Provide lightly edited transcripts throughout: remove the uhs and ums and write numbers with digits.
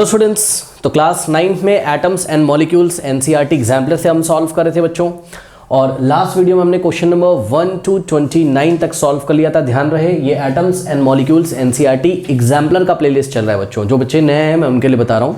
Hello students, तो class 9 में atoms and molecules NCERT exemplar से हम सॉल्व कर रहे थे बच्चों। और लास्ट वीडियो में हमने क्वेश्चन नंबर 1 to 29 तक सॉल्व कर लिया था। ध्यान रहे ये atoms and molecules NCERT exemplar का प्लेलिस्ट चल रहा है बच्चों। जो बच्चे नए हैं मैं उनके लिए बता रहा हूँ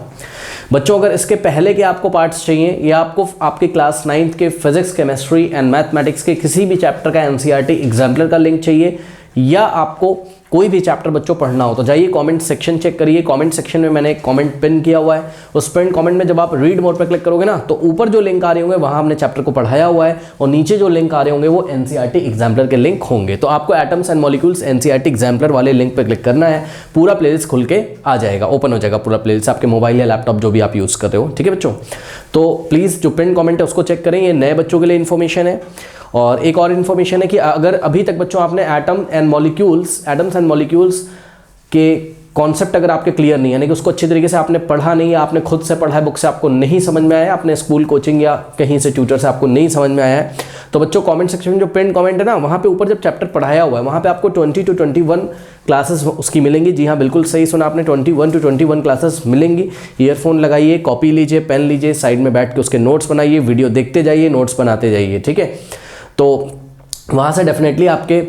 बच्चों, अगर इसके पहले के आपको पार्ट्स चाहिए या आपको आपके क्लास 9 के फिजिक्स, केमिस्ट्री एंड मैथमेटिक्स के किसी भी चैप्टर का एनसीईआरटी एग्जाम्पलर का लिंक चाहिए या आपको कोई भी चैप्टर बच्चों पढ़ना हो तो जाइए कमेंट सेक्शन चेक करिए। कमेंट सेक्शन में मैंने एक कमेंट पिन किया हुआ है। उस पिन कमेंट में जब आप रीड मोर पर क्लिक करोगे ना तो ऊपर जो लिंक आ रहे होंगे वहां हमने चैप्टर को पढ़ाया हुआ है और नीचे जो लिंक आ रहे होंगे वो एनसीईआरटी एग्जाम्पलर के लिंक होंगे। तो आपको atoms and molecules NCERT exemplar वाले लिंक पर क्लिक करना है, पूरा प्लेलिस्ट खुल के आ जाएगा, ओपन हो जाएगा पूरा प्लेलिस्ट आपके मोबाइल या लैपटॉप जो भी आप यूज़ कर रहे हो। ठीक है बच्चों, तो प्लीज़ जो पिन कमेंट है उसको चेक करें, ये नए बच्चों के लिए इन्फॉर्मेशन है। और एक और इन्फॉर्मेशन है कि अगर अभी तक बच्चों आपने एटम्स एंड मॉलिक्यूल्स के कॉन्सेप्ट अगर आपके क्लियर नहीं है, यानी कि उसको अच्छी तरीके से आपने पढ़ा नहीं है, आपने खुद से पढ़ा है, बुक से आपको नहीं समझ में आया, अपने स्कूल कोचिंग या कहीं से ट्यूटर से आपको नहीं समझ में आया है, तो बच्चों कमेंट सेक्शन में जो पिन कमेंट है ना वहाँ पे ऊपर जब चैप्टर पढ़ाया हुआ है वहाँ पे आपको 20 to 21 क्लासेस उसकी मिलेंगी। जी हाँ, बिल्कुल सही सुना आपने, 21 to 21 क्लासेस मिलेंगी। ईयरफोन लगाइए, कॉपी लीजिए, पेन लीजिए, साइड में बैठ के उसके नोट्स बनाइए, वीडियो देखते जाइए, नोट्स बनाते जाइए। ठीक है, तो वहाँ से डेफिनेटली आपके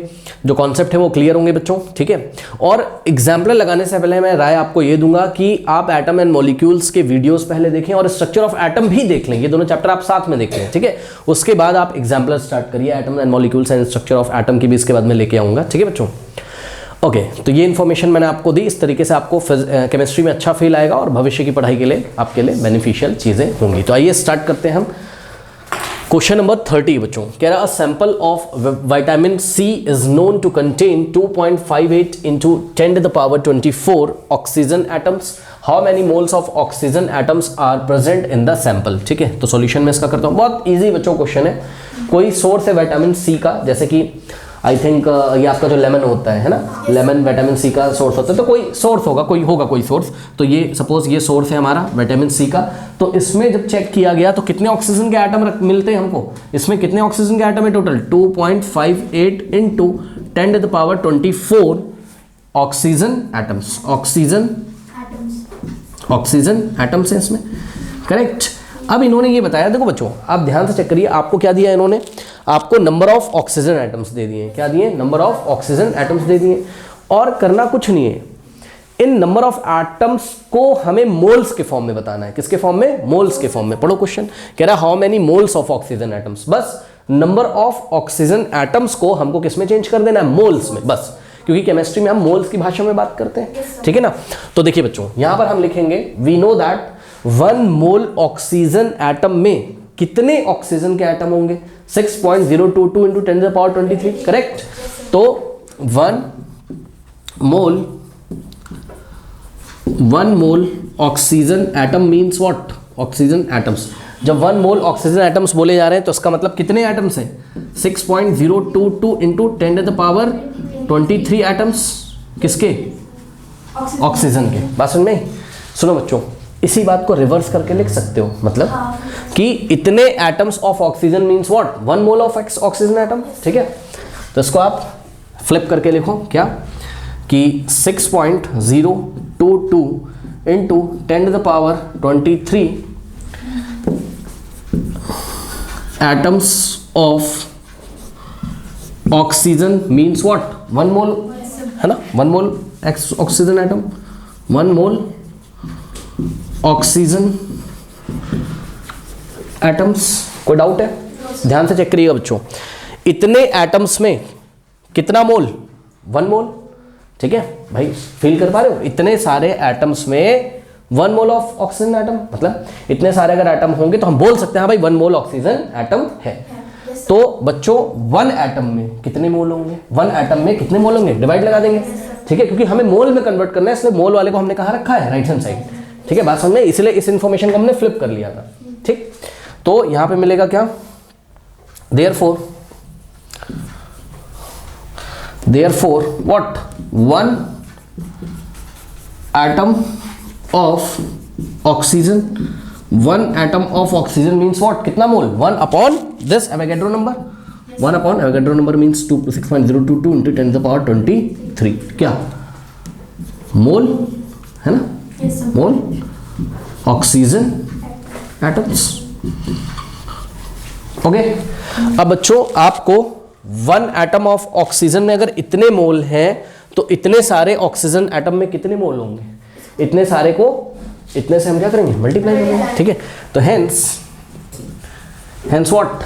जो कॉन्सेप्ट है वो क्लियर होंगे बच्चों। ठीक है, और एग्जाम्पलर लगाने से पहले मैं राय आपको ये दूंगा कि आप एटम एंड मॉलिक्यूल्स के वीडियोस पहले देखें और स्ट्रक्चर ऑफ एटम भी देख लें, ये दोनों चैप्टर आप साथ में देख लें। ठीक है, उसके बाद आप एग्जाम्पलर स्टार्ट करिए। Atom and molecules and structure of atom की भी इसके बाद में लेके आऊँगा। ठीक है बच्चों, ओके, तो ये इन्फॉर्मेशन मैंने आपको दी। इस तरीके से आपको केमिस्ट्री में अच्छा फील आएगा और भविष्य की पढ़ाई के लिए आपके लिए बेनिफिशियल चीज़ें होंगी। तो आइए स्टार्ट करते हैं हम। क्वेश्चन नंबर 30 बच्चों कह रहा, a sample of vitamin C is known to contain 2.58 into 10 to the power 24 oxygen atoms. How many moles of oxygen atoms are present in the sample. ठीक है, तो सॉल्यूशन में इसका करता हूँ। बहुत इजी बच्चों क्वेश्चन है। कोई सोर्स है विटामिन सी का, जैसे कि आई थिंक ये आपका जो लेमन होता है ना, लेमन विटामिन सी का सोर्स होता है, तो कोई सोर्स होगा, कोई सोर्स। तो ये सपोज ये सोर्स है हमारा विटामिन सी का, तो इसमें जब चेक किया गया तो कितने ऑक्सीजन के एटम मिलते हैं हमको। इसमें कितने ऑक्सीजन के एटम है total, 2.58 into 10 to the power 24 oxygen atoms. Oxygen atoms है इसमें, करेक्ट। अब इन्होंने ये बताया, देखो बच्चों आप ध्यान से चेक करिए, आपको क्या दिया इन्होंने, आपको number of oxygen atoms they दिए। क्या दिए, number of oxygen atoms they दिए। और करना कुछ नहीं है, इन नंबर ऑफ एटम्स को हमें मोल्स के फॉर्म में बताना है। किसके फॉर्म में, मोल्स के फॉर्म में। पढ़ो क्वेश्चन, कह रहा how many moles of oxygen atoms. बस नंबर ऑफ ऑक्सीजन एटम्स को हमको किस में चेंज कर देना है, मोल्स में, बस। क्योंकि केमिस्ट्री में हम मोल्स की भाषा में बात करते हैं। ठीक है ना, तो देखिए बच्चों यहां पर हम लिखेंगे, we know that 1 mole oxygen atom में कितने ऑक्सीजन के एटम होंगे, 6.022 into 10 to the power 23, correct. तो 1 mole oxygen atom means what, oxygen atoms. जब 1 मोल ऑक्सीजन एटम्स बोले जा रहे हैं तो इसका मतलब कितने एटम्स हैं, 6.022 into 10 to the power 23 atoms. किसके, ऑक्सीजन के। बात समझ में, सुनो बच्चों, इसी बात को रिवर्स करके लिख सकते हो, मतलब कि इतने atoms of oxygen means what, 1 mole of oxygen atom. ठीक है, तो इसको आप फ्लिप करके लिखो, क्या कि 6.022 into 10 to the power 23 atoms of oxygen means what, 1 मोल है ना, 1 mole oxygen atom, 1 mole oxygen atoms. कोई डाउट है, ध्यान से चेक करिएगा बच्चों। इतने एटम्स में कितना मोल, 1 मोल। ठीक है भाई, फील कर पा रहे हो, इतने सारे एटम्स में 1 मोल ऑफ ऑक्सीजन एटम, मतलब इतने सारे अगर एटम होंगे तो हम बोल सकते हैं भाई 1 मोल ऑक्सीजन एटम है। तो बच्चों 1 एटम में कितने मोल होंगे, 1 एटम में कितने मोल होंगे, डिवाइड लगा देंगे। ठीक है, क्योंकि हमें मोल में कन्वर्ट करना है, इसलिए मोल वाले को हमने कहाँ रखा है, राइट हैंड साइड। ठीक है, बात समझ में, इसलिए इस इंफॉर्मेशन को हमने फ्लिप कर लिया था। ठीक, तो यहां पे मिलेगा क्या, therefore what, 1 atom of oxygen, 1 atom of oxygen means what, कितना मोल, 1 upon this Avogadro number, 1 upon Avogadro number means 6.022 into 10 to the power 23, क्या मोल है ना, मोल ऑक्सीजन एटम्स। ओके, अब बच्चों आपको 1 एटम ऑफ ऑक्सीजन में अगर इतने मोल हैं तो इतने सारे ऑक्सीजन एटम में कितने मोल होंगे? इतने सारे को इतने से हम क्या करेंगे? मल्टीप्लाई करेंगे। ठीक है, तो hence what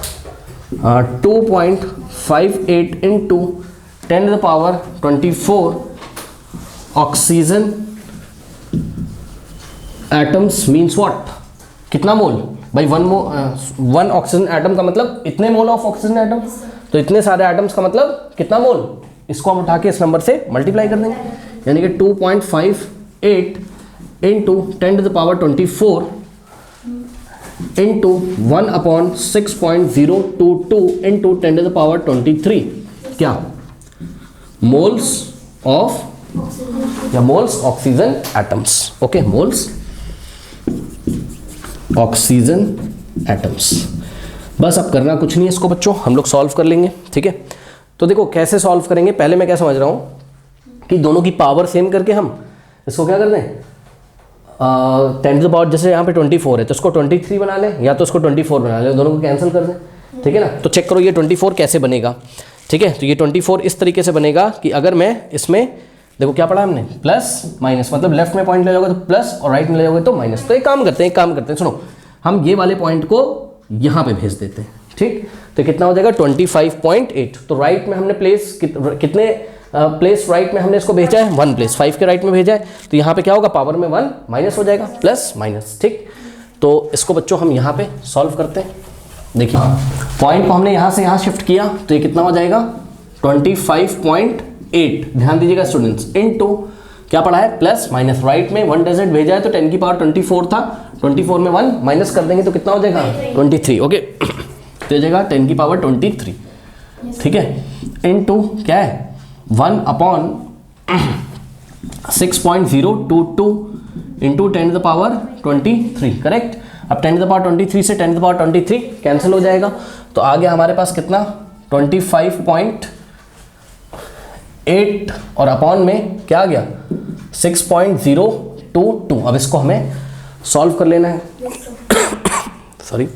2.58 into 10⁻24 oxygen atoms means what? कितना मोल भाई? 1 ऑक्सीजन एटम का मतलब इतने मोल ऑफ ऑक्सीजन एटम, तो इतने सारे एटम्स का मतलब कितना मोल? इसको हम उठा के इस नंबर से मल्टीप्लाई कर देंगे, यानी कि 2.58 इंटू 10⁻24 इंटू 1/6.022 इंटू 10⁻23 क्या? मोल्स ऑफ या moles oxygen atoms. Okay, moles oxygen atoms. बस अब करना कुछ नहीं है इसको बच्चों, हम लोग सॉल्व कर लेंगे। ठीक है, तो देखो कैसे सॉल्व करेंगे। पहले मैं क्या समझ रहा हूँ कि दोनों की पावर सेम करके हम इसको क्या कर दें, 10⁻, जैसे यहाँ पे 24 है तो इसको 23 बना लें, या तो इसको 24 बना लें, दोनों को कैंसिल कर दें। ठीक है ना, तो चेक करो ये 24 कैसे बनेगा। ठीक है, तो ये 24 इस तरीके से बनेगा कि अगर मैं इसमें, देखो क्या पढ़ा हमने, प्लस माइनस, मतलब लेफ्ट में पॉइंट ले जाओगे तो प्लस और राइट में ले जाओगे तो माइनस। तो एक काम करते हैं, सुनो, हम ये वाले पॉइंट को यहाँ पे भेज देते हैं। ठीक, तो कितना हो जाएगा 25.8। तो राइट में हमने प्लेस कितने प्लेस राइट में हमने इसको भेजा है 1 प्लेस 5 के राइट में भेजा है, तो यहाँ पे क्या होगा, पावर में 1 माइनस हो जाएगा, प्लस माइनस। ठीक, तो इसको बच्चों हम यहाँ पे सॉल्व करते हैं। देखिए पॉइंट को हमने यहाँ से यहाँ शिफ्ट किया तो ये कितना हो जाएगा 25.8। ध्यान दीजिएगा स्टूडेंट्स, इनटू क्या पढ़ा है, प्लस माइनस, राइट में 1 डिजिट भेजा है तो 10⁻24 था, 24 में 1 माइनस कर देंगे तो कितना हो जाएगा 23। ओके, तो हो जाएगा 10⁻23। ठीक है, इनटू क्या है 1/6.022 इंटू 10⁻23। करेक्ट, अब 10⁻23 से 10⁻23 कैंसिल हो जाएगा, तो आ गया हमारे पास कितना 25.8 और अपॉन में क्या आ गया 6.022। अब इसको हमें सॉल्व कर लेना है। सॉरी,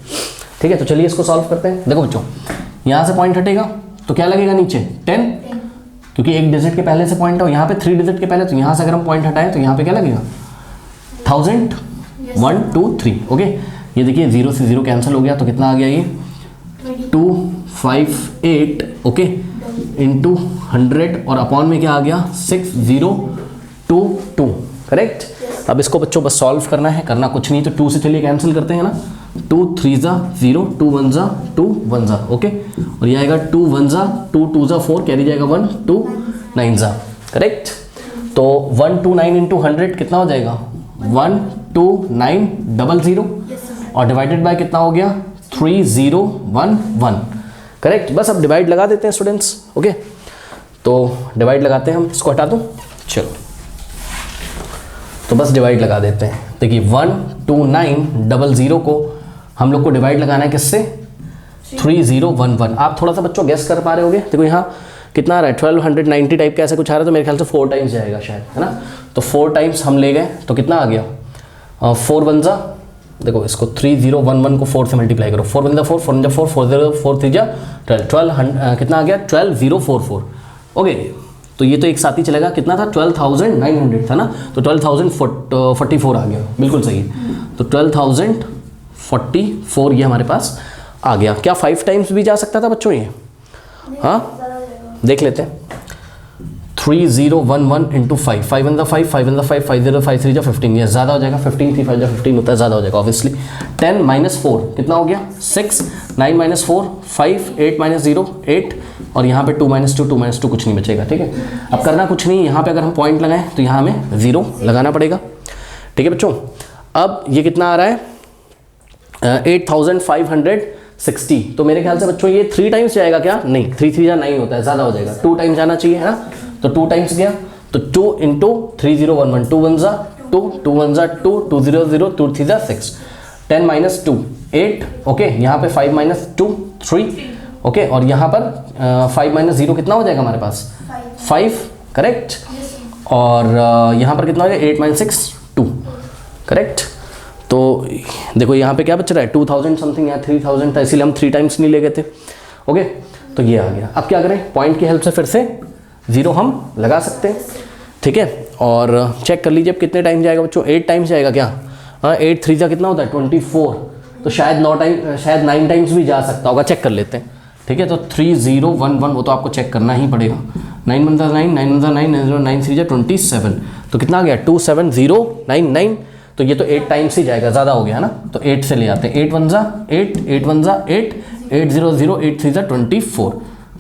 ठीक है, तो चलिए इसको सॉल्व करते हैं। देखो बच्चों, यहाँ से पॉइंट हटेगा तो क्या लगेगा नीचे 10, क्योंकि एक डिजिट के पहले से पॉइंट हो, यहाँ पे 3 डिजिट के पहले, तो यहाँ से अगर हम पॉइंट हटाएं तो यहाँ पे क्या लगेगा 1000, 1 2 3। ओके, ये देखिए 0 से 0 कैंसिल हो गया तो कितना आ गया ये 258। ओके, इंटू 100 और अपॉन में क्या आ गया 6022। करेक्ट, अब इसको बच्चों बस सॉल्व करना है, करना कुछ नहीं, तो 2 से चलिए कैंसिल करते हैं ना, 2 3 ज़ा 0, 2 1 ज़ा 2 1 ज़ा। ओके, और ये आएगा 2 1 ज़ा 2 2 ज़ा 4, कैरी जाएगा 1 2 9 ज़ा। करेक्ट, तो 129 इंटू 100 कितना हो जाएगा 12900 और डिवाइडेड बाय कितना हो गया 3011। करेक्ट, बस अब डिवाइड लगा देते हैं स्टूडेंट्स। ओके, तो डिवाइड लगाते हैं हम, इसको हटा दूँ, चलो तो बस डिवाइड लगा देते हैं। देखिए 12900 को हम लोग को डिवाइड लगाना है किससे 3011। आप थोड़ा सा बच्चों गेस कर पा रहे होगे, देखो यहाँ कितना आ रहा है 1290 टाइप का ऐसे कुछ आ रहा है, तो मेरे ख्याल से 4 टाइम्स जाएगा शायद, है ना। तो 4 टाइम्स हम ले गए तो कितना आ गया 4 1 ज़ा, देखो इसको 3011 को 4 से मल्टीप्लाई करो, 4 1 ज़ा 4, 4 1 ज़ा 4, 4 0 4 3 ज़ा 12 कितना आ गया 12044। ओके, तो ये तो एक साथ ही चलेगा, कितना था 12900 था ना, तो 12044 आ गया, बिल्कुल सही। तो 12044 ये हमारे पास आ गया। क्या 5 टाइम्स भी जा सकता था बच्चों ये? हाँ, देख लेते हैं। 3011 इंटू 5, 5 1 5, 5 1 5, 5 0 5 3 15, ये ज़्यादा हो जाएगा, 15 3 5 15 होता है, ज़्यादा हो जाएगा ऑब्वियसली। 10 माइनस 4 कितना हो गया 6, 9 माइनस 4 5, 8 माइनस 0 8, और यहाँ पे 2 माइनस 2 2 माइनस 2 कुछ नहीं बचेगा। ठीक है, अब करना कुछ नहीं, यहाँ पे अगर हम पॉइंट लगाएं तो यहाँ हमें 0 लगाना पड़ेगा। ठीक है बच्चों, अब ये कितना आ रहा है 8560। तो मेरे ख्याल से बच्चों ये 3 टाइम्स जाएगा क्या? नहीं, 3 3 9 होता है, ज़्यादा हो जाएगा, 2 टाइम्स जाना चाहिए, है ना। तो 2 टाइम्स गया, तो 2 इंटू 3011, 2 1 ज़ा 2, 2 1 ज़ा 2, 2 0 0, 2 3 ज़ा 6, 10 माइनस 2 8। ओके, यहाँ पे 5 माइनस 2 3। ओके, और यहाँ पर 5 माइनस 0 कितना हो जाएगा हमारे पास 5। करेक्ट, और यहाँ पर कितना हो जाएगा 8 माइनस 6 2। करेक्ट, तो देखो यहाँ पे क्या बच रहा है 2000 समथिंग, या 3000 था, इसीलिए हम 3 टाइम्स नहीं ले गए थे। ओके, तो ये आ गया। अब क्या करें, पॉइंट की हेल्प से फिर से 0 हम लगा सकते हैं, ठीक है। और चेक कर लीजिए अब कितने टाइम जाएगा बच्चों, 8 टाइम्स जाएगा क्या? हाँ, 8 3 कितना होता है 24, तो शायद 9 टाइम्स भी जा सकता होगा, चेक कर लेते हैं, ठीक है। तो 3011 वो तो आपको चेक करना ही पड़ेगा। 9 1 9, 9 1 9, 9 3 27, तो कितना आ गया 27099। तो ये तो 8 टाइम्स ही जाएगा, ज़्यादा हो गया है ना, तो 8 से ले आते हैं। 8 1 8, 8 1 8, 8 0 0, 8 3 24,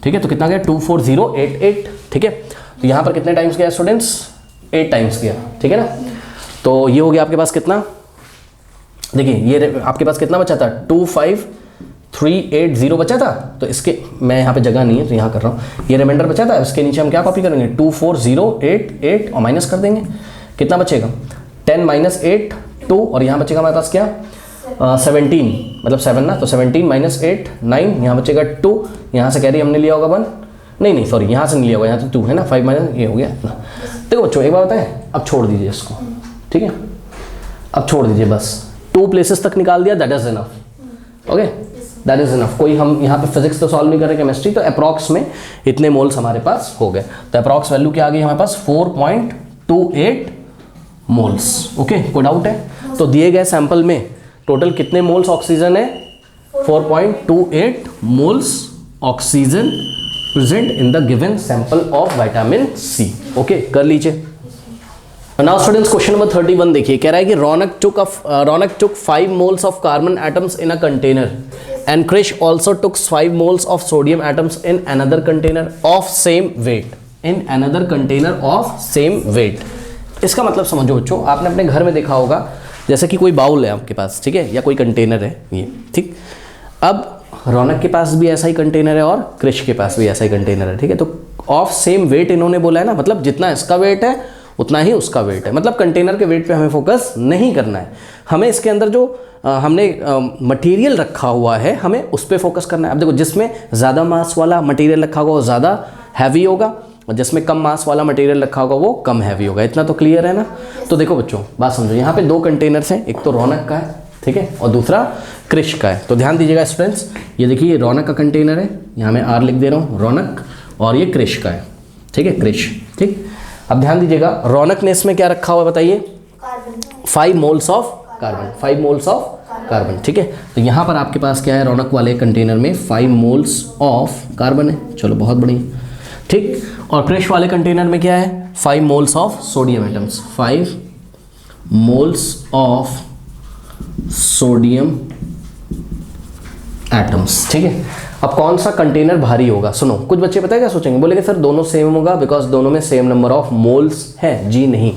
ठीक है। तो कितना गया 24088, ठीक है। तो यहाँ पर कितने टाइम्स गया स्टूडेंट्स, 8 टाइम्स गया, ठीक है ना। तो ये हो गया आपके पास कितना, देखिए ये आपके पास कितना बचा था 25380 बचा था। तो इसके मैं यहाँ पे जगह नहीं है तो यहाँ कर रहा हूँ, ये रिमाइंडर बचा था, इसके नीचे हम क्या कॉपी करेंगे 24088 और माइनस कर देंगे, कितना बचेगा 10 - 8 2, और यहाँ बचेगा हमारे पास क्या 17, मतलब 7 ना, तो 17 - 8 9, यहाँ बचेगा 2, यहाँ से कैरी हमने लिया होगा 1, नहीं सॉरी यहाँ से नहीं लिया होगा, यहाँ तो 2 है ना, 5 माइनस ये हो गया ना। देखो बच्चों एक बात बताएं, अब छोड़ दीजिए इसको, ठीक है, अब छोड़ दीजिए, बस 2 प्लेसेस तक निकाल दिया, that is enough, okay, that is enough. कोई हम यहाँ पे फिजिक्स तो सॉल्व नहीं कर रहे, केमिस्ट्री, तो अप्रॉक्स में इतने मोल्स हमारे पास हो गए। तो अप्रॉक्स वैल्यू क्या आ गई हमारे पास 4.28 मोल्स, ओके। कोई डाउट है? तो दिए गए सैंपल में टोटल कितने मोल्स ऑक्सीजन है, 4.28 moles oxygen present in the given sample of vitamin C, okay, कर लीजिए। नाउ स्टूडेंट्स क्वेश्चन नंबर 31 देखिए, कह रहा है कि रौनक took 5 moles of carbon atoms in a container and Krish also took 5 moles of sodium atoms in another container of same weight। इसका मतलब समझो बच्चों, आपने अपने घर में देखा होगा, जैसे कि कोई बाउल है आपके पास, ठीक है, या कोई कंटेनर है ये, ठीक। अब रौनक के पास भी ऐसा ही कंटेनर है और क्रिश के पास भी ऐसा ही कंटेनर है, ठीक है। तो ऑफ सेम वेट इन्होंने बोला है ना, मतलब जितना इसका वेट है उतना ही उसका वेट है, मतलब कंटेनर के वेट पे हमें फोकस नहीं करना है, हमें इसके अंदर जो हमने मटेरियल रखा हुआ है हमें उस पर फोकस करना है। अब देखो, जिसमें ज़्यादा मास वाला मटेरियल रखा होगा वो ज़्यादा हैवी होगा, और जिसमें कम मास वाला मटेरियल रखा होगा वो कम हैवी होगा। इतना तो क्लियर है ना। तो देखो बच्चों बात समझो, यहाँ पे 2 कंटेनर्स हैं, एक तो रौनक का है, ठीक है, और दूसरा क्रिश का है। तो ध्यान दीजिएगा स्टूडेंट्स, ये देखिए ये रौनक का कंटेनर है, यहाँ मैं R लिख दे रहा हूँ रौनक, और ये क्रिश का है, ठीक है, क्रिश, ठीक। अब ध्यान दीजिएगा, रौनक ने इसमें क्या रखा हुआ बताइए, 5 moles of carbon, 5 moles of carbon, ठीक है। तो यहाँ पर आपके पास क्या है, रौनक वाले कंटेनर में 5 मोल्स ऑफ कार्बन है, चलो बहुत बढ़िया, ठीक। और क्रिश वाले कंटेनर में क्या है, 5 moles of sodium atoms, 5 moles of sodium atoms, ठीक है। अब कौन सा कंटेनर भारी होगा, सुनो, कुछ बच्चे पता है क्या सोचेंगे, बोलेंगे सर दोनों सेम होगा बिकॉज दोनों में सेम नंबर ऑफ मोल्स है। जी नहीं,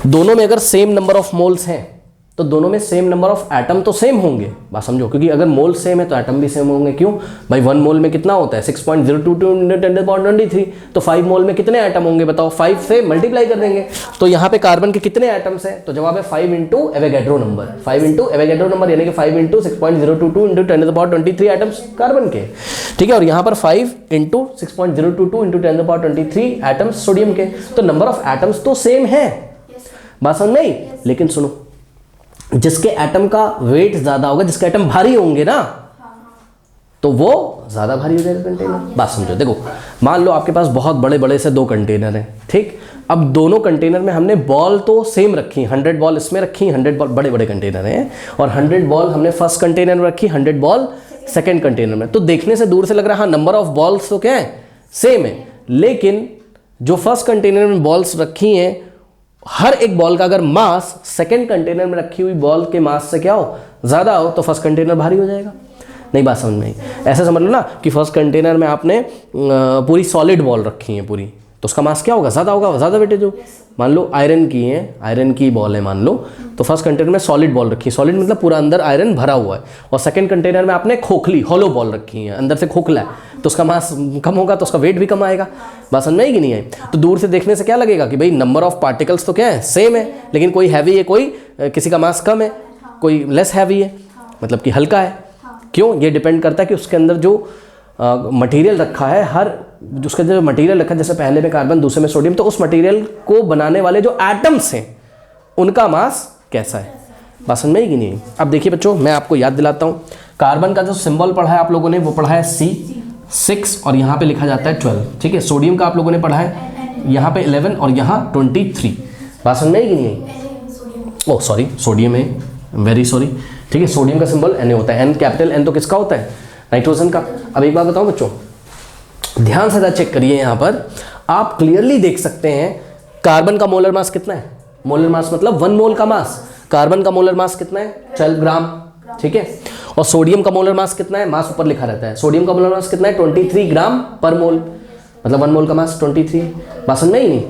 दोनों में अगर सेम नंबर ऑफ मोल्स हैं तो दोनों में सेम नंबर ऑफ एटम तो सेम होंगे, बात समझो, क्योंकि अगर मोल सेम है तो एटम भी सेम होंगे। क्यों भाई, 1 मोल में कितना होता है 6.022 × 10⁻23, तो 5 मोल में कितने एटम होंगे बताओ, 5 से मल्टीप्लाई कर देंगे। तो यहाँ पे कार्बन के कितने एटम्स हैं, तो जवाब है 5 × एवोगैड्रो नंबर, 5 × एवोगैड्रो नंबर, यानी कि 5 × 6.022 × 10⁻23 एटम्स कार्बन के, ठीक है। और यहाँ पर 5 × 6.022 × 10⁻23 एटम्स सोडियम के। तो नंबर ऑफ एटम्स तो सेम है, बात समझ नहीं, लेकिन सुनो, जिसके एटम का वेट ज्यादा होगा, जिसके एटम भारी होंगे ना, तो वो ज्यादा भारी हो जाएगा कंटेनर। बात समझो, देखो मान लो आपके पास बहुत बड़े बड़े से 2 कंटेनर हैं, ठीक। अब दोनों कंटेनर में हमने बॉल तो सेम रखी, 100 बॉल इसमें रखी, 100 बॉल, बड़े बड़े कंटेनर हैं, और 100 बॉल हमने फर्स्ट कंटेनर में रखी, 100 बॉल सेकेंड कंटेनर में। तो देखने से दूर से लग रहा है नंबर ऑफ बॉल्स तो क्या है, सेम है, लेकिन जो फर्स्ट कंटेनर में बॉल्स रखी हैं, हर एक बॉल का अगर मास सेकंड कंटेनर में रखी हुई बॉल के मास से क्या हो, ज़्यादा हो, तो फर्स्ट कंटेनर भारी हो जाएगा। नहीं, बात समझ में आई। ऐसे समझ लो ना कि फर्स्ट कंटेनर में आपने पूरी सॉलिड बॉल रखी है पूरी, तो उसका मास क्या होगा, ज़्यादा होगा, ज़्यादा वेटेज हो। मान लो आयरन की है, आयरन की बॉल है मान लो, तो फर्स्ट कंटेनर में सॉलिड बॉल रखी है, सॉलिड मतलब पूरा अंदर आयरन भरा हुआ है, और सेकंड कंटेनर में आपने खोखली हॉलो बॉल रखी है, अंदर से खोखला है, तो उसका मास कम होगा, तो उसका वेट भी कम आएगा। बात समझ में आई कि नहीं आई। तो दूर से देखने से क्या लगेगा कि भाई नंबर ऑफ पार्टिकल्स तो क्या है, सेम है, लेकिन कोई हैवी है, कोई किसी का मास कम है, कोई लेस हैवी है, मतलब कि हल्का है। क्यों, ये डिपेंड करता है कि उसके अंदर जो मटेरियल रखा है, हर उसका जो मटेरियल रखा है, जैसे पहले में कार्बन दूसरे में सोडियम, तो उस मटेरियल को बनाने वाले जो एटम्स हैं उनका मास कैसा है। बात समझ में आई कि नहीं? अब देखिए बच्चों, मैं आपको याद दिलाता हूँ, कार्बन का जो सिंबल पढ़ा है आप लोगों ने वो पढ़ा है C6 और यहाँ पे लिखा जाता है 12, ठीक है। सोडियम का आप लोगों ने पढ़ा है यहाँ पे 11 और यहाँ 23। बात समझ में आई कि नहीं आई? ओह सॉरी, सोडियम है, वेरी सॉरी, ठीक है। सोडियम का सिंबल Na होता है, N कैपिटल N तो किसका होता है? नाइट्रोजन का। अब एक बात बताओ बच्चों, ध्यान से चेक करिए, यहाँ पर आप क्लियरली देख सकते हैं कार्बन का मोलर मास कितना है। मोलर मास मतलब 1 मोल का मास। कार्बन का मोलर मास कितना है? 12 ग्राम, ठीक है। और सोडियम का मोलर मास कितना है? मास ऊपर लिखा रहता है। सोडियम का मोलर मास कितना है? 23 ग्राम पर मोल, मतलब 1 मोल का मास 23। बात समझ में ही नहीं?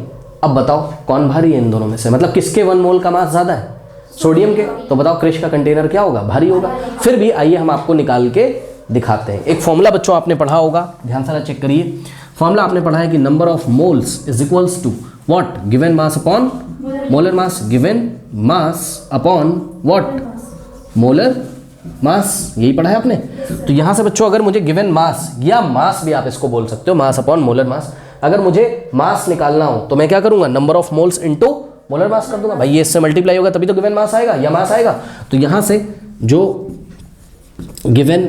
अब बताओ कौन भारी है इन दोनों में से, मतलब किसके 1 मोल का मास ज़्यादा है? सोडियम के। तो बताओ क्रिश का कंटेनर क्या होगा? भारी होगा। फिर भी आइए हम आपको निकाल के दिखाते हैं। एक फॉर्मूला बच्चों आपने पढ़ा होगा, ध्यान से चेक करिए। फॉर्मूला आपने पढ़ा है कि number of moles is equals to what? Given mass upon molar mass. Given mass upon what? Molar mass. यही पढ़ा है आपने। तो यहां से बच्चों अगर मुझे गिवन मास, या मास भी आप इसको बोल सकते हो, मास अपॉन मोलर मास, अगर मुझे मास निकालना हो तो मैं क्या करूंगा? Number of moles into molar मास कर दूंगा। भाई ये इससे मल्टीप्लाई होगा तभी तो गिवन मास आएगा या मास आएगा। तो यहां से जो गिवन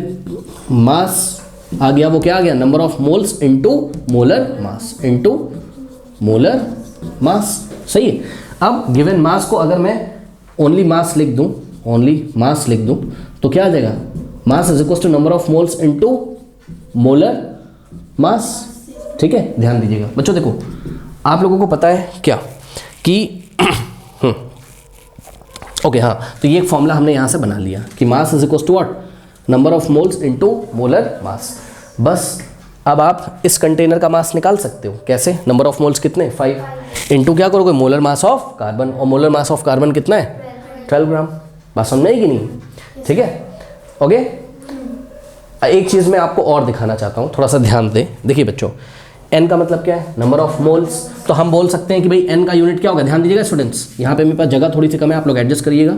मास आ गया वो क्या आ गया? Number of moles into molar mass, into molar मास। सही है। अब गिवन मास को अगर मैं ओनली मास लिख दूं, ओनली मास लिख दूं तो क्या आ जाएगा? Mass is equal to number of moles into molar mass, ठीक है। ध्यान दीजिएगा बच्चों, देखो आप लोगों को पता है क्या कि ओके हाँ, तो ये एक फॉर्मूला हमने यहाँ से बना लिया कि mass is equal to what? Number of moles into molar mass. बस अब आप इस कंटेनर का मास निकाल सकते हो। कैसे? नंबर ऑफ मोल्स कितने? 5 इनटू क्या करोगे? Molar mass of carbon. और मोलर मास ऑफ कार्बन कितना है? 12 ग्राम। बात समझ में आई कि नहीं? ठीक है, ओके। एक चीज़ मैं आपको और दिखाना चाहता हूँ, थोड़ा सा ध्यान दें। देखिए बच्चों, n का मतलब क्या है? Number of moles. तो हम बोल सकते हैं कि भाई n का यूनिट क्या होगा? ध्यान दीजिएगा स्टूडेंट्स, यहाँ पे मेरे पास जगह थोड़ी सी कम है, आप लोग एडजस्ट करिएगा।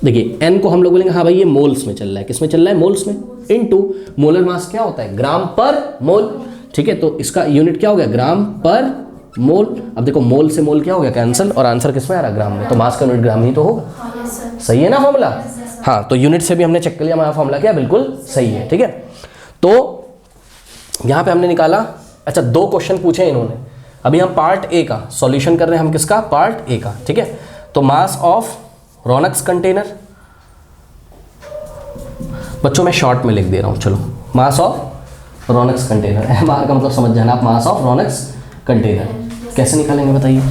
देखिए n को हम लोग बोलेंगे हाँ भाई ये मोल्स में चल रहा है। किस में चल रहा है? मोल्स में। इनटू मोलर मास क्या होता है? ग्राम पर मोल, ठीक है। तो इसका यूनिट क्या हो गया? ग्राम पर मोल। अब देखो मोल से मोल क्या हो गया? कैंसिल, और आंसर किस में आ रहा है? ग्राम में। तो मास का यूनिट ग्राम ही तो होगा। सही है ना फॉर्मूला? हाँ, तो यूनिट से भी हमने चेक कर लिया हमारा फॉर्मूला क्या बिल्कुल सही है, ठीक है। तो यहाँ पे हमने निकाला, अच्छा 2 क्वेश्चन पूछे इन्होंने। अभी हम पार्ट ए का सॉल्यूशन कर रहे हैं। हम किसका? पार्ट ए का, ठीक है। तो मास ऑफ रोनक्स कंटेनर, बच्चों मैं शॉर्ट में लिख दे रहा हूँ, चलो। मास ऑफ रोनक्स कंटेनर, MR का मतलब समझ जाना आप। मास ऑफ रोनक्स कंटेनर कैसे निकालेंगे बताइए?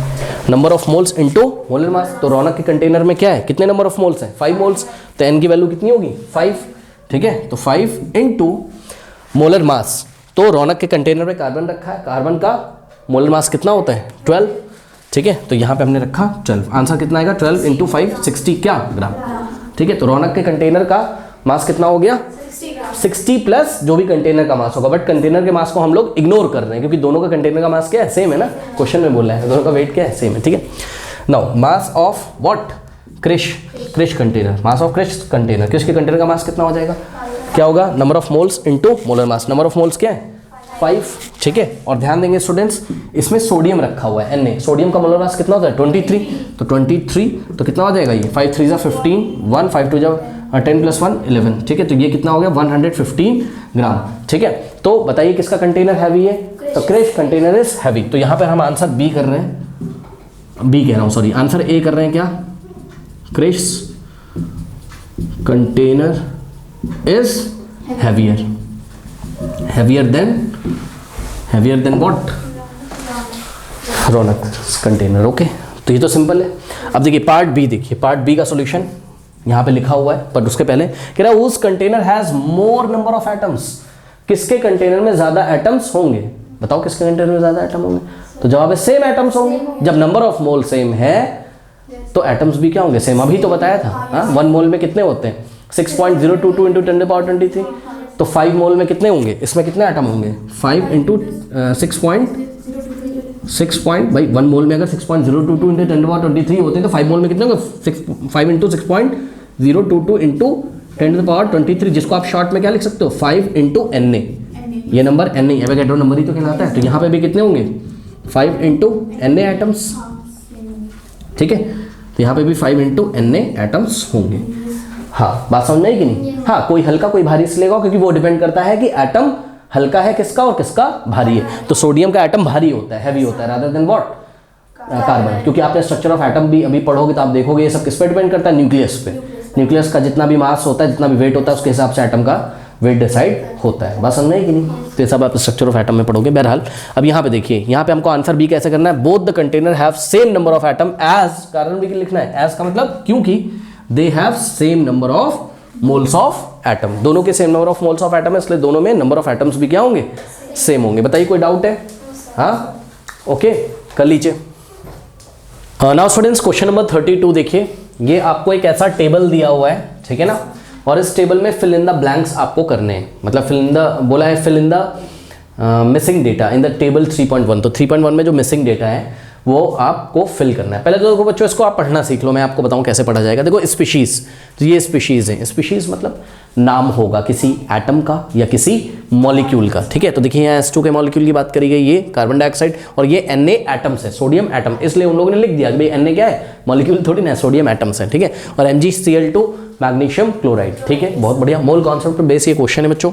Number of moles into molar mass. तो रौनक के कंटेनर में क्या है? कितने नंबर ऑफ मोल्स हैं? 5 मोल्स। तो n की वैल्यू कितनी होगी? 5, ठीक है। तो 5 इनटू मोलर मास। तो रौनक के कंटेनर में कार्बन रखा है, कार्बन का मोलर मास कितना होता है? 12, ठीक है। तो यहाँ पे हमने रखा 12। आंसर कितना आएगा? 12 इंटू 5, 60 क्या ग्राम, ठीक है। तो रौनक के कंटेनर का मास कितना हो गया? 60 प्लस जो भी कंटेनर का मास होगा। बट कंटेनर के मास को हम लोग इग्नोर कर रहे हैं क्योंकि दोनों का कंटेनर का मास क्या है? सेम है ना, क्वेश्चन में बोला है। दोनों का वेट क्या है? सेम है, ठीक है। Now mass of what? Krish container. Mass of Krish container, Krish के कंटेनर का मास कितना हो जाएगा? क्या होगा? Number of moles into molar mass. Number of moles क्या है? 5, ठीक है। और ध्यान देंगे स्टूडेंट्स, इसमें सोडियम रखा हुआ है Na। सोडियम का मोलर मास कितना होता है? 23। तो 23 तो कितना हो जाएगा ये? 5 3 15, 1 5 2 10 + 1 11, ठीक है। तो ये कितना हो गया? 115 ग्राम, ठीक है। तो बताइए किसका कंटेनर हैवी है? तो क्रिश कंटेनर इज हैवी। तो यहाँ पर हम आंसर बी कर रहे हैं, बी कह रहा हूँ सॉरी, आंसर ए कर रहे हैं। क्या? Krish container is heavier, heavier than what? Raunak container, okay. तो ये तो सिंपल है। अब देखिए पार्ट बी, देखिए पार्ट बी का सॉल्यूशन यहाँ पे लिखा हुआ है, पर उसके पहले कह रहा है उस container has more number of atoms. किसके कंटेनर में ज्यादा एटम्स होंगे? बताओ किसके कंटेनर में ज्यादा एटम होंगे? तो जवाब है सेम एटम्स होंगे। जब नंबर ऑफ मोल सेम है तो एटम्स भी क्या होंगे? सेम। अभी तो बताया था 1 मोल में कितने होते हैं? 6.022 × 10⁻23। तो 5 मोल में कितने होंगे? इसमें कितने एटम होंगे? 5 × 6 भाई 1 मोल में अगर 6.022 × 10⁻23 होते हैं तो 5 मोल में कितने होंगे? 5 × 6.022 × 10⁻23, जिसको आप शॉर्ट में क्या लिख सकते हो? 5 × Na। ये नंबर Na एवोगैड्रो नंबर ही तो कहलाता है। तो यहाँ पे भी कितने होंगे? 5 × Na एटम्स, ठीक है। तो यहाँ पे भी 5 इंटू Na एटम्स होंगे। हाँ, बात समझ में आई कि नहीं? हाँ, कोई हल्का कोई भारी इसलिए लेगा क्योंकि वो डिपेंड करता है कि एटम हल्का है किसका और किसका भारी है। तो सोडियम का एटम भारी होता है, हैवी होता है, रादर देन व्हाट, कार्बन। क्योंकि आपने स्ट्रक्चर ऑफ एटम भी अभी पढ़ोगे तो आप देखोगे ये सब किस पे डिपेंड करता है, न्यूक्लियस पे। न्यूक्लियस का जितना भी मास होता है, जितना भी वेट होता है, उसके हिसाब से एटम का वेट डिसाइड होता है। बात समझ में आई कि नहीं? तो ये सब आप स्ट्रक्चर ऑफ एटम में पढ़ोगे। बहरहाल अब यहाँ पे देखिए, यहाँ पे हमको आंसर बी कैसे करना है, both the container have same number of atom as, कारण भी लिखना है एज का मतलब क्योंकि they have same number of moles of atom, दोनों के same number of moles of atom है, इसलिए दोनों में नंबर ऑफ एटम्स भी क्या होंगे, सेम होंगे। बताइए कोई डाउट है? हाँ, ओके, कर लीजिए। नाउ स्टूडेंट्स, क्वेश्चन नंबर 32 देखिए। ये आपको एक ऐसा टेबल दिया हुआ है, ठीक है ना, और इस टेबल में फिल इन द ब्लैंक्स आपको करने हैं। मतलब फिल इन द बोला है, fill in the missing data in the table 3.1। तो 3.1 में जो मिसिंग डेटा है वो आपको फिल करना है। पहले तो देखो बच्चों, इसको आप पढ़ना सीख लो, मैं आपको बताऊं कैसे पढ़ा जाएगा। देखो स्पीशीज, तो ये स्पीशीज है। स्पीशीज मतलब नाम होगा किसी एटम का या किसी मॉलिक्यूल का, ठीक है। तो देखिए यहाँ H2 के मॉलिक्यूल की बात करी गई, ये कार्बन डाइऑक्साइड, और ये Na एटम्स है, सोडियम एटम, इसलिए उन लोगों ने लिख दिया कि भाई Na क्या है, मॉलिक्यूल थोड़ी ना, सोडियम एटम्स है, ठीक है। और MgCl2 मैग्नीशियम क्लोराइड, ठीक है, बहुत बढ़िया। मोल कॉन्सेप्ट पर बेस ये क्वेश्चन है बच्चों।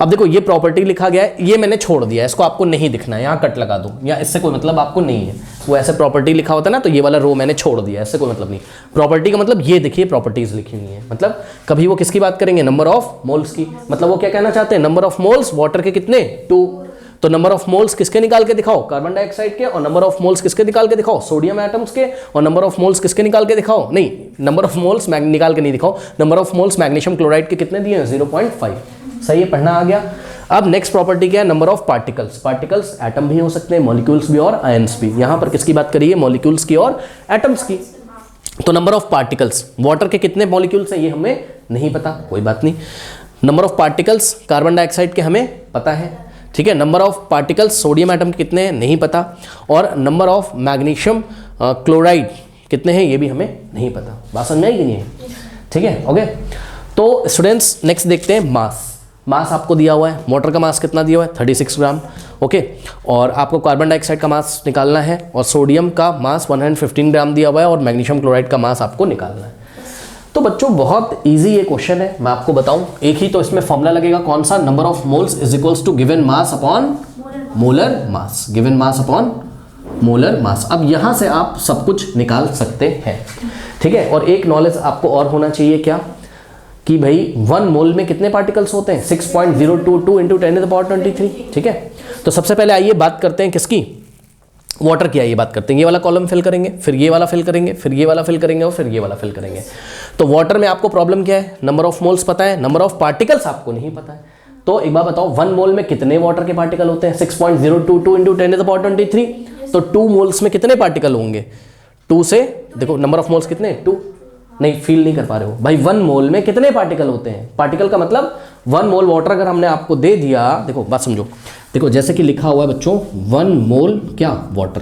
अब देखो ये प्रॉपर्टी लिखा गया है, ये मैंने छोड़ दिया है, इसको आपको नहीं दिखना है, यहाँ कट लगा दूं, या इससे कोई मतलब आपको नहीं है। वो ऐसे प्रॉपर्टी लिखा होता है ना, तो ये वाला रो मैंने छोड़ दिया, इससे कोई मतलब नहीं। प्रॉपर्टी का मतलब ये देखिए, प्रॉपर्टीज लिखी हुई है, मतलब कभी वो किसकी बात करेंगे, नंबर ऑफ मोल्स की। मतलब वो क्या कहना चाहते हैं, नंबर ऑफ मोल्स वाटर के कितने, 2। तो नंबर ऑफ मोल्स किसके निकाल के दिखाओ, कार्बन डाइऑक्साइड के, और नंबर ऑफ मोल्स किसके निकाल के दिखाओ, सोडियम एटम्स के, और नंबर ऑफ मोल्स किसके निकाल के दिखाओ, नहीं, नंबर ऑफ मोल्स निकाल के नहीं दिखाओ, number of moles magnesium chloride के कितने दिए हैं, 0.5। सही है, पढ़ना आ गया। अब नेक्स्ट प्रॉपर्टी क्या है, number of particles. Particles atom भी हो सकते हैं, मॉलिक्यूल्स भी और आयंस भी। यहां पर किसकी बात करिए, मॉलिक्यूल्स की और एटम्स की। तो नंबर ऑफ पार्टिकल्स, वाटर के कितने मॉलिक्यूल्स हैं ये हमें नहीं पता, कोई बात नहीं। Number of particles carbon dioxide के हमें पता है, ठीक है। Number of particles sodium atom के कितने हैं नहीं पता, और नंबर ऑफ मैग्नीशियम क्लोराइड कितने हैं ये भी हमें नहीं पता। बात समझ में आई कि नहीं है? ठीक है, ओके। तो स्टूडेंट्स नेक्स्ट देखते हैं मास। मास आपको दिया हुआ है, वाटर का मास कितना दिया हुआ है, 36 ग्राम, ओके। और आपको कार्बन डाइऑक्साइड का मास निकालना है, और सोडियम का मास 115 ग्राम दिया हुआ है, और मैग्नीशियम क्लोराइड का मास आपको निकालना है। तो बच्चों बहुत इजी ये क्वेश्चन है, मैं आपको बताऊं, एक ही तो इसमें फॉर्मूला लगेगा, कौन सा, number of moles is equals to given mass upon molar mass, given mass upon molar mass. अब यहां से आप सब कुछ निकाल सकते हैं, ठीक है। और एक नॉलेज आपको और होना चाहिए, क्या, कि भाई 1 मोल में कितने पार्टिकल्स होते हैं, 6.022 इंटू 10⁻23, ठीक है। तो सबसे पहले आइए बात करते हैं किसकी, वाटर की आइए बात करते हैं। ये वाला कॉलम फिल करेंगे, फिर ये वाला फिल करेंगे, फिर ये वाला फिल करेंगे, और फिर ये वाला फिल करेंगे। तो वाटर में आपको प्रॉब्लम क्या है, नंबर ऑफ मोल्स पता है, नंबर ऑफ पार्टिकल्स आपको नहीं पता है। तो एक बार बताओ, 1 मोल में कितने वाटर के पार्टिकल होते हैं, 6.022 इंटू 10⁻23। तो 2 मोल्स में कितने पार्टिकल होंगे, 2 से देखो नंबर ऑफ मोल्स कितने, 2, नहीं फील नहीं कर पा रहे हो भाई, 1 मोल में कितने पार्टिकल होते हैं। पार्टिकल का मतलब 1 मोल वाटर अगर हमने आपको दे दिया, देखो बात समझो, देखो जैसे कि लिखा हुआ है बच्चों 1 मोल क्या वाटर,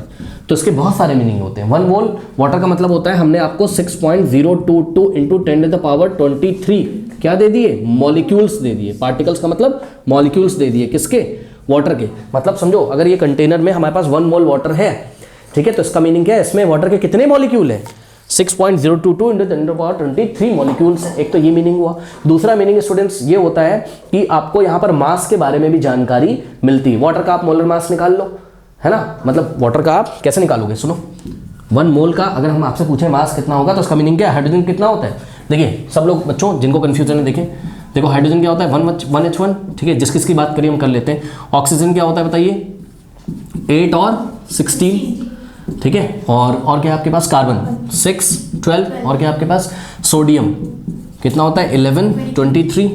तो इसके बहुत सारे मीनिंग होते हैं। 1 मोल वाटर का मतलब होता है हमने आपको 6.022 इंटू 10⁻23 क्या दे दिए, मॉलिक्यूल्स दे दिए। पार्टिकल्स का मतलब मॉलिक्यूल्स दे दिए, किसके, वाटर के। मतलब समझो अगर ये कंटेनर में हमारे पास 1 मोल वाटर है, ठीक है, तो इसका मीनिंग क्या है, इसमें वाटर के कितने मॉलिक्यूल हैं, 6.022 इंटू 10⁻23 मॉलिक्यूल्स। एक तो ये मीनिंग हुआ। दूसरा मीनिंग स्टूडेंट्स ये होता है कि आपको यहाँ पर मास के बारे में भी जानकारी मिलती है। वाटर का आप मोलर मास निकाल लो, है ना, मतलब वाटर का आप कैसे निकालोगे, सुनो, 1 मोल का अगर हम आपसे पूछें मास कितना होगा, तो उसका मीनिंग क्या है, हाइड्रोजन कितना होता है। देखिए सब लोग बच्चों जिनको कन्फ्यूजन है, देखें, देखो हाइड्रोजन क्या होता है, 1H1, ठीक है, जिस किसकी बात करिए हम कर लेते हैं। ऑक्सीजन क्या होता है बताइए, 8 और 16, ठीक है। और क्या आपके पास, कार्बन 6, 12, और क्या आपके पास, सोडियम कितना होता है, 11, 23।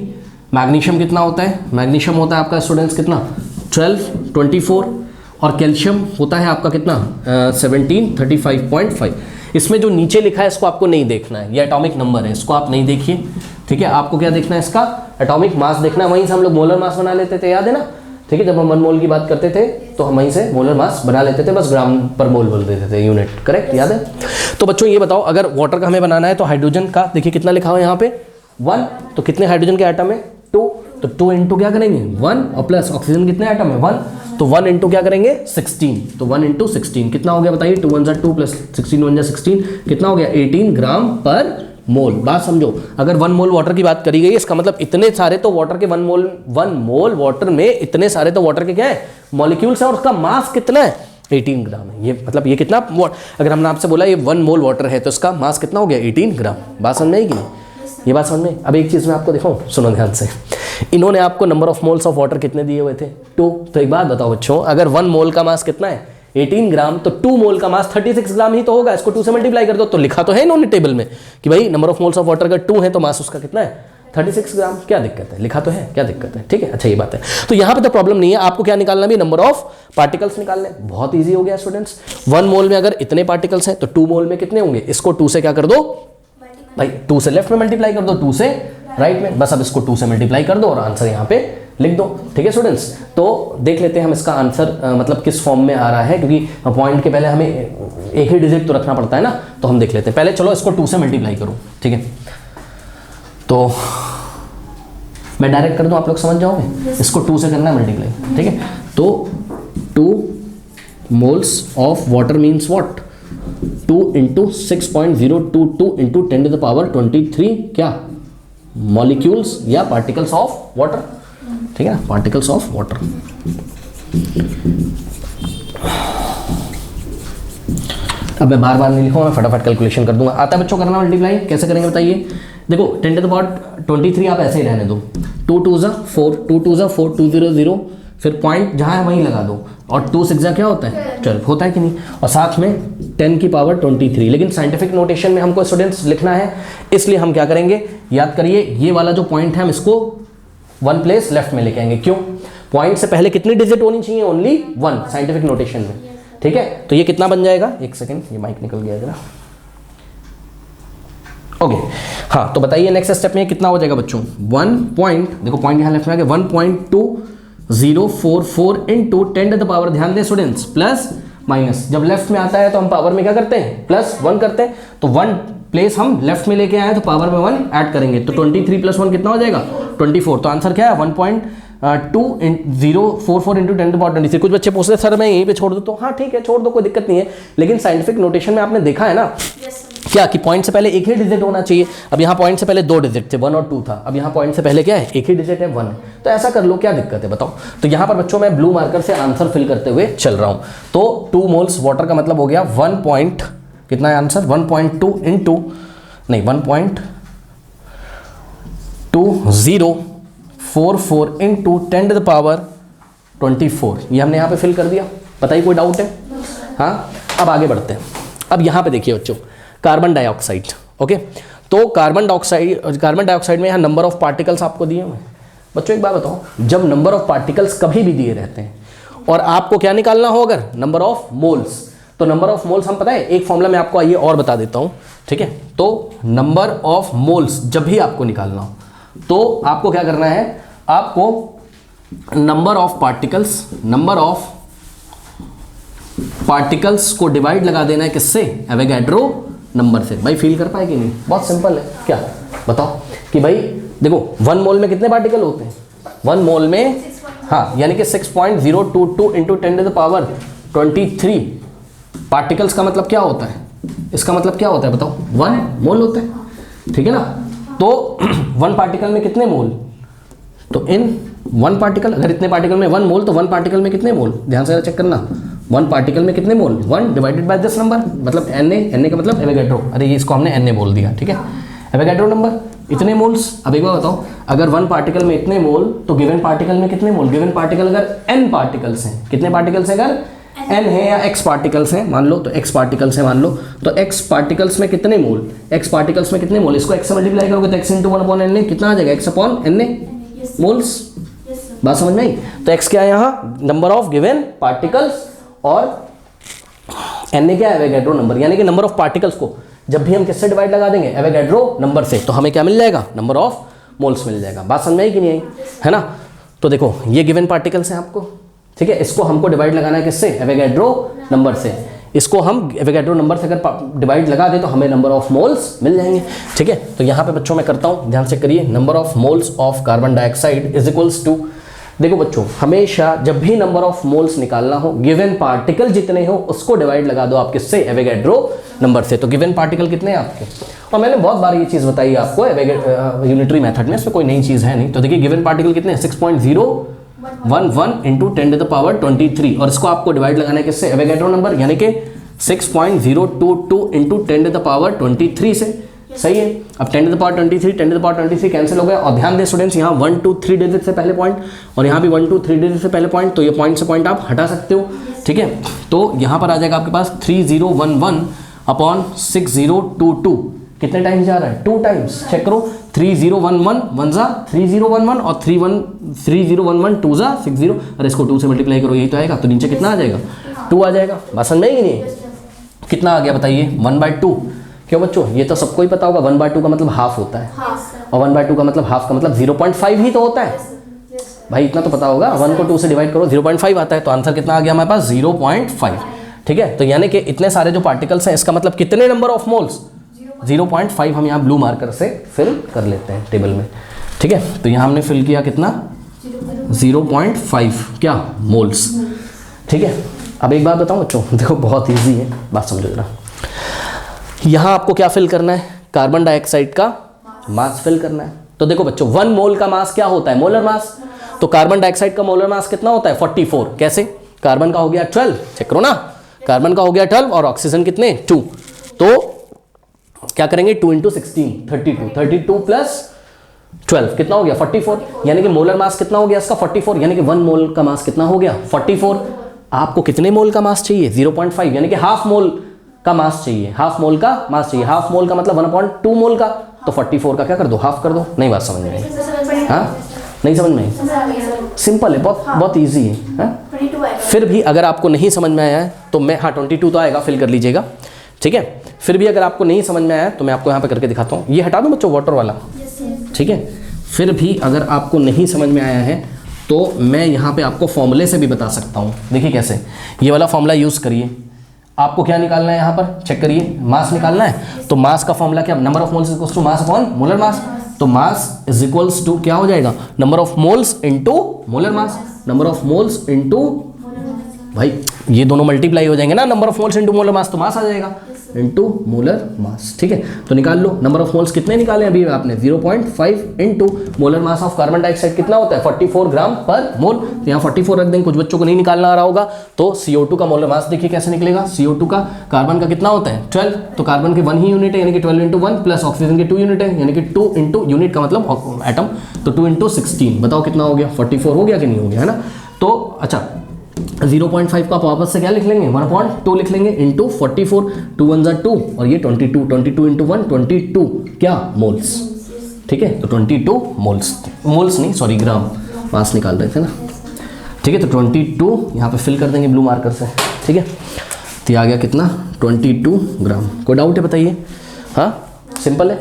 मैग्नीशियम कितना होता है, मैग्नीशियम होता है आपका स्टूडेंट्स कितना, 12, 24। और कैल्शियम होता है आपका कितना, 17, 35.5। इसमें जो नीचे लिखा है इसको आपको नहीं देखना है, ये एटॉमिक नंबर है, इसको आप नहीं देखिए, ठीक है। आपको क्या देखना है, इसका एटॉमिक मास देखना है। वहीं से हम लोग मोलर मास बना लेते थे, याद है ना, ठीक है। जब हम 1 मोल की बात करते थे तो हम वहीं से मोलर मास बना लेते थे, बस ग्राम पर मोल बोल देते थे, यूनिट, करेक्ट, याद है। तो बच्चों ये बताओ, अगर वाटर का हमें बनाना है तो हाइड्रोजन का देखिए कितना लिखा हुआ है यहाँ पे, 1, तो कितने हाइड्रोजन के एटम है, 2, तो 2 इंटू क्या करेंगे 1 और प्लस ऑक्सीजन कितने एटम है 1, तो 1 इंटू क्या करेंगे 16, तो 1 इंटू 16 कितना हो गया बताइए, 2 1 2 प्लस 16 1 16 कितना हो गया 18 ग्राम पर मोल। बात समझो, अगर 1 मोल वाटर की बात करी गई इसका मतलब इतने सारे तो वाटर के 1 मोल वाटर में इतने सारे तो वाटर के क्या है मॉलिक्यूल्स है और उसका मास कितना है 18 ग्राम है। ये मतलब ये कितना, अगर हमने आपसे बोला ये 1 मोल वाटर है तो इसका मास कितना हो गया 18 ग्राम। बात समझ में आई कि नहीं, ये बात समझ में। अब एक चीज़ मैं आपको दिखाऊं, सुनो ध्यान से। इन्होंने आपको number of moles of water कितने दिए हुए थे 2, तो एक बात बताओ बच्चों, अगर 1 मोल का मास कितना है 18 ग्राम तो 2 मोल का मास 36 ग्राम ही तो होगा। इसको 2 से मल्टीप्लाई कर दो, तो लिखा तो है इन्होंने टेबल में कि भाई number of moles of water अगर 2 है तो मास उसका कितना है 36 ग्राम। क्या दिक्कत है, लिखा तो है, क्या दिक्कत है, ठीक है। अच्छा ये बात है, तो यहाँ पे तो प्रॉब्लम नहीं है, आपको क्या निकालना भी नंबर ऑफ पार्टिकल्स निकालने, बहुत ईजी हो गया स्टूडेंट्स। 1 मोल में अगर इतने पार्टिकल्स हैं तो 2 मोल में कितने होंगे, इसको 2 से क्या कर दो भाई 2 से लेफ्ट में मल्टीप्लाई कर दो, 2 से राइट में, बस अब इसको 2 से मल्टीप्लाई कर दो और आंसर यहाँ पे लिख दो, ठीक है स्टूडेंट्स। तो देख लेते हैं हम इसका आंसर मतलब किस फॉर्म में आ रहा है, क्योंकि पॉइंट के पहले हमें एक ही डिजिट तो रखना पड़ता है ना, तो हम देख लेते हैं पहले। चलो इसको 2 से मल्टीप्लाई करो, ठीक है, तो मैं डायरेक्ट कर दूं आप लोग समझ जाओगे। इसको 2 से करना है मल्टीप्लाई, ठीक है। तो 2 moles of water means what 2 into 6.022 into 10 to the power 23 क्या मॉलिक्यूल्स या पार्टिकल्स ऑफ वाटर, ठीक है ना, पार्टिकल्स ऑफ वाटर। अब मैं बार बार नहीं लिखूंगा, मैं फटाफट कैलकुलेशन कर दूंगा। आता है बच्चों करना मल्टीप्लाई, कैसे करेंगे बताइए। देखो 10 टू द पावर 23 आप ऐसे ही रहने दो, 2 2 ज़ा 4 2 2 ज़ा 4 2 0 0, फिर पॉइंट जहाँ है वहीं लगा दो, और 2 6 क्या होता है 12 होता है कि नहीं, और साथ में 10 की पावर 23। लेकिन साइंटिफिक नोटेशन में हमको स्टूडेंट्स लिखना है, इसलिए हम क्या करेंगे, याद करिए ये वाला जो पॉइंट है हम इसको 1 प्लेस लेफ्ट में लेके आएंगे। क्यों, पॉइंट से पहले कितनी डिजिट होनी चाहिए, ओनली 1 साइंटिफिक नोटेशन में, ठीक है। तो ये कितना बन जाएगा, एक सेकेंड ये माइक निकल गया जरा, ओके हाँ, तो बताइए नेक्स्ट स्टेप में कितना हो जाएगा बच्चों 1 पॉइंट, देखो पॉइंट यहाँ लेफ्ट में आ गया 1.2044 इंटू 10 टू द पावर, ध्यान दें स्टूडेंट्स, प्लस माइनस, जब लेफ्ट में आता है तो हम पावर में क्या करते हैं प्लस 1 करते हैं, तो 1 प्लेस हम लेफ्ट में लेके आए तो पावर में 1 ऐड करेंगे, तो 23 प्लस 1 कितना हो जाएगा 24। तो आंसर क्या है 1.2044 इंटू 10 टू पावर 23। कुछ बच्चे पूछते हैं सर मैं यहीं पे छोड़ दूँ, तो हाँ ठीक है छोड़ दो, कोई दिक्कत नहीं है, लेकिन साइंटिफिक नोटेशन में आपने देखा है ना क्या कि पॉइंट से पहले एक ही डिजिट होना चाहिए। अब यहाँ पॉइंट से पहले 2 डिजिट थे 1 और 2 था, अब यहाँ पॉइंट से पहले क्या है एक ही डिजिट है 1, तो ऐसा कर लो, क्या दिक्कत है बताओ। तो यहाँ पर बच्चों मैं ब्लू मार्कर से आंसर फिल करते हुए चल रहा हूँ। तो 2 मोल्स वाटर का मतलब हो गया 1 पॉइंट कितना है आंसर 1.2 इंटू नहीं 1.2044 इंटू 10 टू द पावर 24, ये हमने यहाँ पे फिल कर दिया। बताइए कोई डाउट है, हाँ। अब आगे बढ़ते हैं। अब यहाँ पे देखिए बच्चों कार्बन डाइऑक्साइड, ओके, तो कार्बन डाइऑक्साइड में यहाँ नंबर ऑफ पार्टिकल्स आपको दिए हुए हैं। बच्चों एक बात बताओ, जब नंबर ऑफ पार्टिकल्स कभी भी दिए रहते हैं और आपको क्या निकालना हो अगर नंबर ऑफ मोल्स, तो नंबर ऑफ मोल्स हम पता है एक फॉर्मूला में आपको आइए और बता देता हूँ, ठीक है। तो नंबर ऑफ मोल्स जब भी आपको निकालना हो तो आपको क्या करना है, आपको नंबर ऑफ पार्टिकल्स को डिवाइड लगा देना है किससे, एवोगैड्रो नंबर से। भाई फील कर पाए कि नहीं, बहुत सिंपल है, क्या बताओ कि भाई देखो 1 मोल में कितने पार्टिकल होते हैं 1 मोल में, हाँ यानी कि 6.022 into 10 to the power 23 particles का मतलब क्या होता है, इसका मतलब क्या होता है बताओ 1 मोल होता है, ठीक है ना। तो 1 पार्टिकल में कितने मोल, तो इन 1 पार्टिकल, अगर इतने पार्टिकल में 1 मोल तो 1 पार्टिकल में कितने मोल, ध्यान से चेक करना, 1 पार्टिकल में कितने मोल 1 डिवाइडेड बाय दिस नंबर, मतलब Na का मतलब एवोगैड्रो, अरे ये इसको हमने Na बोल दिया, ठीक है, एवोगैड्रो नंबर इतने मोल्स। अब एक बार बताओ, अगर 1 पार्टिकल में इतने मोल तो गिवन पार्टिकल में कितने मोल, गिवन पार्टिकल अगर n पार्टिकल्स हैं, कितने पार्टिकल्स हैं, अगर n है या x पार्टिकल्स हैं मान लो, तो x पार्टिकल्स हैं मान लो, तो x पार्टिकल्स में कितने मोल, x पार्टिकल्स में कितने मोल, इसको x से मल्टीप्लाई करोगे तो x इंटू 1/n कितना आ जाएगा, x अपॉन n मोल्स। बात समझ में आई। तो x क्या है यहाँ नंबर ऑफ गिवन पार्टिकल्स और n क्या है एवोगैड्रो नंबर, यानी कि नंबर ऑफ पार्टिकल्स को जब भी हम किससे डिवाइड लगा देंगे एवोगैड्रो नंबर से, तो हमें क्या मिल जाएगा नंबर ऑफ मोल्स मिल जाएगा। बात समझ में आई कि नहीं आई, है ना। तो देखो ये गिवन पार्टिकल्स हैं आपको, ठीक है, इसको हमको डिवाइड लगाना है किससे, एवोगैड्रो नंबर से। इसको हम एवोगैड्रो नंबर से अगर डिवाइड लगा दें तो हमें नंबर ऑफ मोल्स मिल जाएंगे। ठीक है, तो यहाँ पे बच्चों मैं करता हूँ, ध्यान से करिए। Number of moles of carbon dioxide is equals to, देखो बच्चों हमेशा जब भी नंबर ऑफ मोल्स निकालना हो, गिवन पार्टिकल जितने हो उसको डिवाइड लगा दो आप किससे, एवोगैड्रो नंबर से। तो गिवन पार्टिकल कितने हैं आपके, और मैंने बहुत बार ये चीज़ बताई आपको यूनिटरी मेथड में, इसमें कोई नई चीज़ है नहीं। तो देखिए गिवन पार्टिकल कितने हैं, 6.011 इंटू 10 टू द पावर 23, और इसको आपको डिवाइड लगाना है किससे, एवोगैड्रो नंबर, यानी कि 6.022 इंटू 10 टू द पावर 23 से। सही है। अब 10 to the power 23, 10 to the power 23 cancel हो गया। और ध्यान दें स्टूडेंट्स, यहाँ 1 2 3 डिजिट से पहले पॉइंट, और यहाँ भी 1 2 3 डिजिट से पहले पॉइंट, तो ये पॉइंट से पॉइंट आप हटा सकते हो। ठीक है, तो यहाँ पर आ जाएगा आपके पास 3011 अपॉन 6022, कितने टाइम्स जा रहा है, 2 टाइम्स। चेक करो, 3011 1 जा 3011 और 3011 2 जा 60, और इसको 2 से मल्टीप्लाई करो, यही तो आएगा। तो नीचे कितना आ जाएगा, 2 आ जाएगा। बात समझ में नहीं, कितना आ गया बताइए, 1/2। क्यों बच्चों, ये तो सबको ही पता होगा, 1/2 का मतलब हाफ होता है, और 1/2 का मतलब हाफ का मतलब 0.5 ही तो होता है भाई, इतना तो पता होगा। 1 को 2 से डिवाइड करो 0.5 आता है, तो आंसर कितना आ गया हमारे पास, 0.5। ठीक है, तो यानी कि इतने सारे जो पार्टिकल्स हैं, इसका मतलब कितने नंबर ऑफ मोल्स, 0.5 हम यहाँ ब्लू मार्कर से फिल कर लेते हैं टेबल में। ठीक है, तो यहाँ हमने फिल किया कितना, 0.5 क्या मोल्स। ठीक है, अब एक बात बताऊँ बच्चों, देखो बहुत ईजी है, बात समझो जरा। यहाँ आपको क्या फिल करना है, कार्बन डाइऑक्साइड का मास फिल करना है। तो देखो बच्चों 1 मोल का मास क्या होता है, मोलर मास। तो कार्बन डाइऑक्साइड का मोलर मास कितना होता है, 44। कैसे, कार्बन का हो गया 12, चेक करो ना, कार्बन का हो गया 12 और ऑक्सीजन कितने 2। तो क्या करेंगे, 2 × 16 32, 32 प्लस 12 कितना हो गया 44, यानी कि मोलर मास कितना हो गया इसका 44, यानी कि 1 मोल का मास कितना हो गया 44। आपको कितने मोल का मास चाहिए, 0.5, यानी कि हाफ मोल का मास चाहिए, हाफ मोल का मास चाहिए। हाफ मोल का मतलब 1/2 मोल का, तो 44 का क्या कर दो, हाफ कर दो। नहीं बात समझ में आई, हाँ नहीं समझ में आई, सिंपल है, बहुत ईजी है, हाँ? फिर भी अगर आपको नहीं समझ में आया है तो मैं, हाँ 22 तो आएगा, फिल कर लीजिएगा। ठीक है, फिर भी अगर आपको नहीं समझ में आया तो मैं आपको यहाँ पे करके दिखाता हूँ। ये हटा दो बच्चों वाटर वाला। ठीक है, फिर भी अगर आपको नहीं समझ में आया है तो मैं यहाँ पे आपको फॉर्मूले से भी बता सकता हूँ। देखिए कैसे, ये वाला फॉर्मूला यूज़ करिए। आपको क्या निकालना है, यहाँ पर चेक करिए, मास निकालना है। तो मास का फॉर्मूला क्या, number of moles equals to mass upon molar mass. तो मास इज इक्वल्स टू क्या हो जाएगा, number of moles into molar mass, number of moles into, भाई ये दोनों मल्टीप्लाई हो जाएंगे ना, number of moles into molar mass, तो मास आ जाएगा इनटू मोलर मास। ठीक है, तो निकाल लो नंबर ऑफ मोल्स कितने निकाले अभी आपने, 0.5 into molar mass of carbon dioxide कितना होता है 44 ग्राम पर मोल। तो यहाँ 44 रख देंगे, कुछ बच्चों को नहीं निकालना आ रहा होगा। तो CO2 का मोलर मास देखिए कैसे निकलेगा, CO2 का, कार्बन का कितना होता है 12, तो कार्बन के 1 ही यूनिट है, यानी कि 12 × 1 प्लस ऑक्सीजन के 2 यूनिट है, यानी कि 2 इंटू यूनिट का मतलब एटम, तो 2 × 16, बताओ कितना हो गया, 44 हो गया कि नहीं हो गया, है ना। तो अच्छा 0.5 का वापस से क्या लिख लेंगे, 1/2 लिख लेंगे इंटू 44, 2 1 = 2 और ये 22, 22 इंटू 1 22 क्या मोल्स। ठीक है, तो 22 मोल्स नहीं सॉरी ग्राम मास निकाल रहे थे ना। ठीक है, तो 22 यहाँ पे फिल कर देंगे ब्लू मार्कर से। ठीक है, तो ये आ गया कितना 22 ग्राम। कोई डाउट है बताइए, हाँ सिंपल है।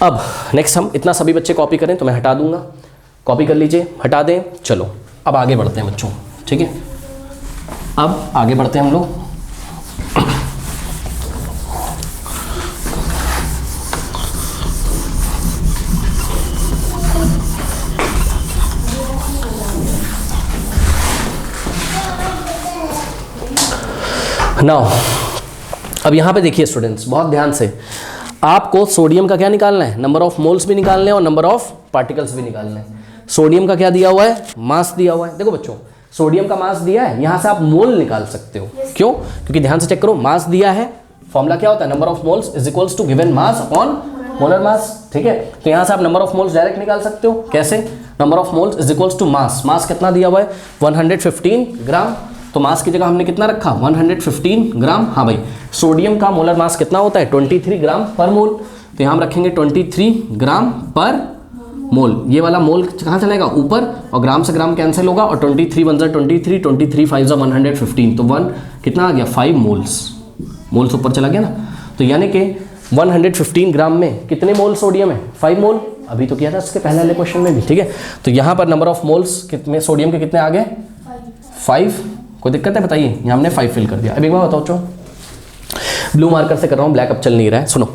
अब नेक्स्ट हम इतना सभी बच्चे कॉपी करें तो मैं हटा दूंगा, कॉपी कर लीजिए, हटा दें। चलो अब आगे बढ़ते हैं बच्चों। ठीक है, अब आगे बढ़ते हैं हम लोग। नाउ अब यहाँ पे देखिए स्टूडेंट्स बहुत ध्यान से, आपको सोडियम का क्या निकालना है, नंबर ऑफ मोल्स भी निकालने हैं और नंबर ऑफ पार्टिकल्स भी निकालने हैं। सोडियम का क्या दिया हुआ है, मास दिया हुआ है। देखो बच्चों सोडियम का मास दिया है, यहाँ से आप मोल निकाल सकते हो। क्यों, क्योंकि ध्यान से चेक करो, मास दिया है, फॉर्मूला क्या होता है, number of moles is equals to given mass upon molar mass. ठीक है, तो यहाँ से आप नंबर ऑफ मोल्स डायरेक्ट निकाल सकते हो। कैसे, number of moles is equals to mass, mass कितना दिया हुआ है 115 ग्राम, तो मास की जगह हमने कितना रखा 115 ग्राम। हाँ भाई, सोडियम का मोलर मास कितना होता है 23 ग्राम पर मोल, तो यहाँ हम रखेंगे 23 ग्राम पर मोल। ये वाला मोल कहाँ चलेगा ऊपर, और ग्राम से ग्राम कैंसिल होगा, और 23 1 = 23, 23 5 = 115, तो 1 कितना आ गया 5 मोल्स, मोल्स ऊपर चला गया ना। तो यानी कि 115 ग्राम में कितने मोल सोडियम है 5 मोल, अभी तो किया था इसके पहले वाले क्वेश्चन में भी। ठीक है, तो यहाँ पर नंबर ऑफ मोल्स कितने सोडियम के कितने आ गए 5, कोई दिक्कत है बताइए? यहाँ हमने 5 फिल कर दिया। अब एक बार बताओ बच्चों, ब्लू मार्कर से कर रहा हूँ, ब्लैक अब चल नहीं रहा है। सुनो,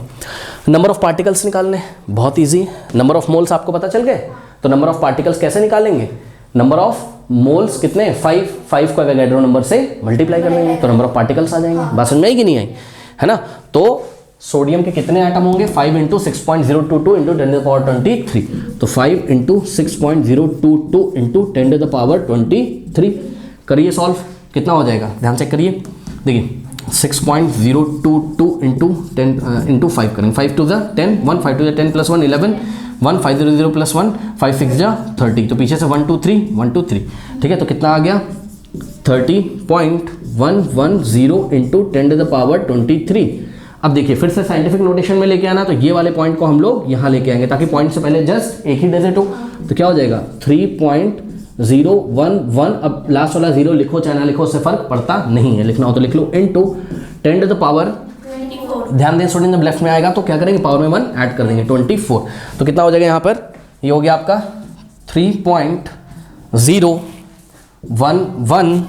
नंबर ऑफ पार्टिकल्स निकालने बहुत ईजी। नंबर ऑफ मोल्स आपको पता चल गए, तो नंबर ऑफ पार्टिकल्स कैसे निकालेंगे? नंबर ऑफ मोल्स कितने? 5 को एवोगैड्रो नंबर से मल्टीप्लाई कर देंगे तो नंबर ऑफ पार्टिकल्स आ जाएंगे। बात समझ में आई कि नहीं आई? है ना। तो सोडियम के कितने एटम होंगे? 5 × 6.022 × 10⁻23। तो 5 × 6.022 × 10⁻23 करिए सॉल्व, कितना हो जाएगा? ध्यान चेक करिए, देखिए 6.022 × 5 करेंगे। 5 to the 10, 1 5 to the 10 + 1 11, 1 5 0 0 + 1 5 6 जा 30। तो पीछे से 1 2 3 1 2 3, ठीक है। तो कितना आ गया? 30.110 × 10⁻23। अब देखिए फिर से साइंटिफिक नोटेशन में लेके आना, तो ये वाले पॉइंट को हम लोग यहाँ लेके आएंगे ताकि पॉइंट से पहले जस्ट एक ही डिजिट हो। तो क्या हो जाएगा? 3.011। अब लास्ट वाला 0 लिखो चाहे ना लिखो, उससे फर्क पड़ता नहीं है, लिखना हो तो लिख लो, इनटू 10⁻24। ध्यान दें स्टूडेंट, जब लेफ्ट में आएगा तो क्या करेंगे? पावर में 1 ऐड कर देंगे, 24। तो कितना हो जाएगा यहाँ पर? ये हो गया आपका 3.011।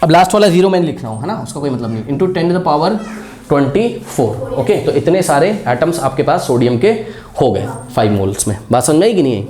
अब लास्ट वाला 0 मैंने लिखना हो, है ना, उसका कोई मतलब नहीं, इंटू 10⁻24। ओके, तो इतने सारे एटम्स आपके पास सोडियम के हो गए 5 मोल्स में। बात समझ में आई कि नहीं आई?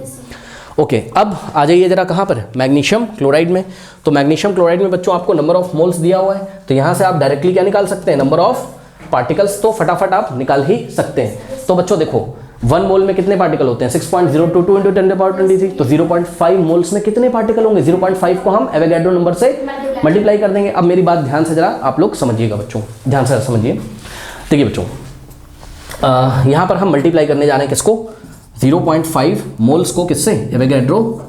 ओके, अब आ जाइए जरा कहाँ पर? मैग्नीशियम क्लोराइड में। तो मैग्नीशियम क्लोराइड में बच्चों आपको नंबर ऑफ मोल्स दिया हुआ है, तो यहाँ से आप डायरेक्टली क्या निकाल सकते हैं? नंबर ऑफ पार्टिकल्स तो फटाफट आप निकाल ही सकते हैं। तो बच्चों देखो 1 मोल में कितने पार्टिकल होते हैं? 6.022 × 10⁻23। तो 0.5 मोल्स में कितने पार्टिकल होंगे? 0.5 को हम एवोगैड्रो नंबर से मल्टीप्लाई कर देंगे। अब मेरी बात ध्यान से जरा आप लोग समझिएगा बच्चों, ध्यान से समझिए। देखिए बच्चों, यहाँ पर हम मल्टीप्लाई करने जा रहे हैं किसको? 0.5 मोल्स को किससे? एवोगैड्रो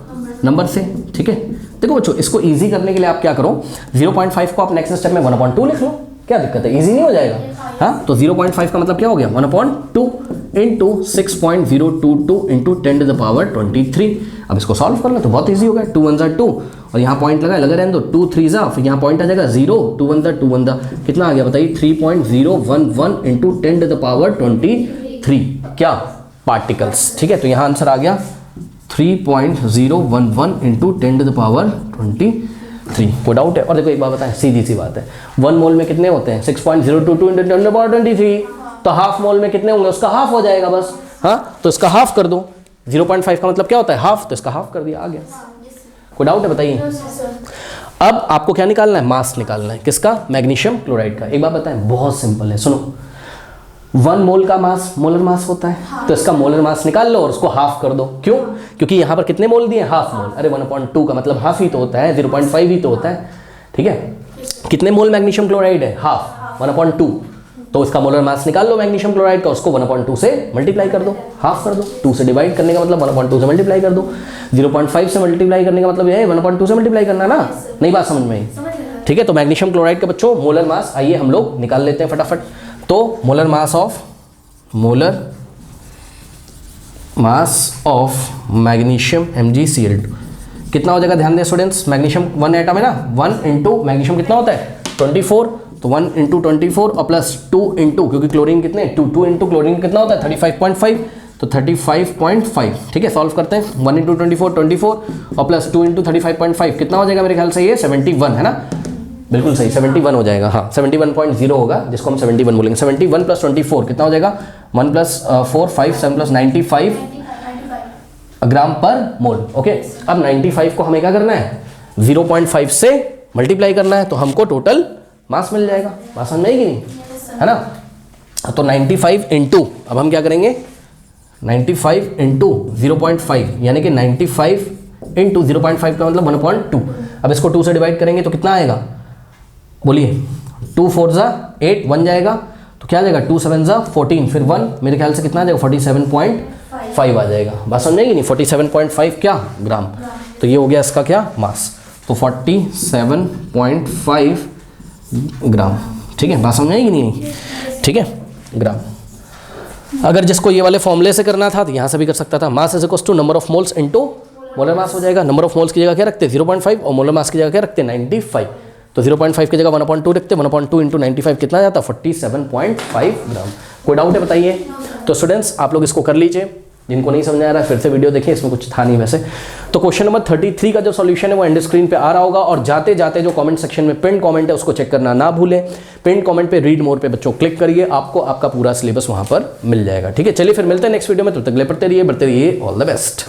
नंबर से, ठीक है। देखो बच्चों, इसको इजी करने के लिए आप क्या करो, 0.5 को आप नेक्स्ट स्टेप में 1/2 लिख लो, क्या दिक्कत है? इजी नहीं हो जाएगा? हाँ, तो 0.5 का मतलब क्या हो गया? 1/2 × 6.022 × 10⁻23। अब इसको सॉल्व कर लो तो बहुत इजी हो गया। 2 1 = 2 और यहाँ पॉइंट लगा रहने दो, 2 3 ज़ा, फिर यहाँ पॉइंट आ जाएगा 0, 2 1 = 2 1 दा, कितना आ गया बताइए? 3.011 × 10⁻23 क्या? पार्टिकल्स, ठीक है। तो यहाँ आंसर आ गया 3.011 × 10⁻23। कोई डाउट है? और देखो एक बात बताएं, सीधी सी बात है, 1 मोल में कितने होते हैं? 6.022 × 10⁻23। तो हाफ मोल में कितने होंगे? उसका हाफ हो जाएगा बस। हाँ, तो इसका हाफ कर दो। 0.5 का मतलब क्या होता है? हाफ, तो इसका हाफ कर दिया, आ गया। कोई डाउट है बताइए? अब आपको क्या निकालना है? मास निकालना है। किसका? मैग्नीशियम क्लोराइड का। एक बात बताएं, बहुत सिंपल है, सुनो। 1 मोल का मास मोलर मास होता है, तो इसका मोलर मास निकाल लो और उसको हाफ कर दो। क्यों? क्योंकि यहाँ पर कितने मोल दिए? Half mole. अरे 1/2 का मतलब हाफ ही तो होता है, 0.5 ही तो होता है, ठीक है। कितने मोल मैग्नीशियम क्लोराइड है? हाफ, 1/2। तो इसका मोलर मास निकाल लो मैग्नीशियम क्लोराइड का, उसको 1/2 से मल्टीप्लाई कर दो, हाफ कर दो। 2 से डिवाइड करने का मतलब 1/2 से मल्टीप्लाई कर दो। 0.5 से मल्टीप्लाई करने का मतलब ये है 1/2 से मल्टीप्लाई करना ना। नहीं बात समझ में आई? ठीक है। तो मैग्नीशियम क्लोराइड के बच्चों मोलर मास आइए हम लोग निकाल लेते हैं फटाफट। तो molar mass of magnesium MgCl2 कितना हो जाएगा? ध्यान दें स्टूडेंट्स, मैग्नीशियम 1 एटम है ना, 1 × मैग्नीशियम कितना होता है? 24। तो 1 × 24 और प्लस 2 × क्योंकि क्लोरीन कितने? 2 × क्लोरीन कितना होता है? 35.5। तो 35.5, ठीक है। सॉल्व करते हैं। 1 × 24 24 और प्लस 2 × 35.5 कितना हो जाएगा? मेरे ख्याल से ये 71 है ना, बिल्कुल सही, 71 हो जाएगा। हाँ, 71.0 होगा, जिसको हम 71 बोलेंगे। 71 + 24 कितना हो जाएगा? 1 + 4 5 7 + 95 ग्राम पर मोल। ओके, अब 95 को हमें क्या करना है? 0.5 से मल्टीप्लाई करना है, तो हमको टोटल मास मिल जाएगा। बात समझ में आएगी नहीं? है ना। तो 95 × अब हम क्या करेंगे? 95 × 0.5 यानी कि 95 × 0.5 का मतलब 1/2। अब इसको 2 से डिवाइड करेंगे तो कितना आएगा? बोलिए। 2 4 ज़ा 8, 1 जाएगा, तो क्या आ जाएगा? 2 7 ज़ा 14, फिर 1, मेरे ख्याल से कितना आ जाएगा? 47.5 आ जाएगा। बात समझेगी नहीं? 47.5 क्या? ग्राम। तो ये हो गया इसका क्या? मास। तो 47.5 ग्राम, ठीक है। बात समझ आएगी नहीं? ठीक है, ग्राम। अगर जिसको ये वाले फॉर्मूले से करना था तो यहाँ से भी कर सकता था। Mass is equals to number of moles into molar mass हो जाएगा। नंबर ऑफ मोल्स की जगह क्या रखते? 0.5 और मोलर मास की जगह क्या रखते? 95। तो 0.5 की जगह 1/2 रखते, 1/2 × 95 कितना जाता? 47.5 ग्राम। कोई डाउट है बताइए? तो स्टूडेंट्स आप लोग इसको कर लीजिए। जिनको नहीं समझ आ रहा है फिर से वीडियो देखिए, इसमें कुछ था नहीं वैसे। तो क्वेश्चन नंबर 33 का जो सॉल्यूशन है वो एंड स्क्रीन पे आ रहा होगा, और जाते जाते जो कमेंट सेक्शन में पिन कमेंट है उसको चेक करना ना भूलें। पिन कमेंट पे रीड मोर पे बच्चों क्लिक करिए, आपको आपका पूरा सिलेबस वहां पर मिल जाएगा। ठीक है, चलिए फिर मिलते हैं नेक्स्ट वीडियो में, तब तक ले पढ़ते रहिए, बढ़ते रहिए, ऑल द बेस्ट।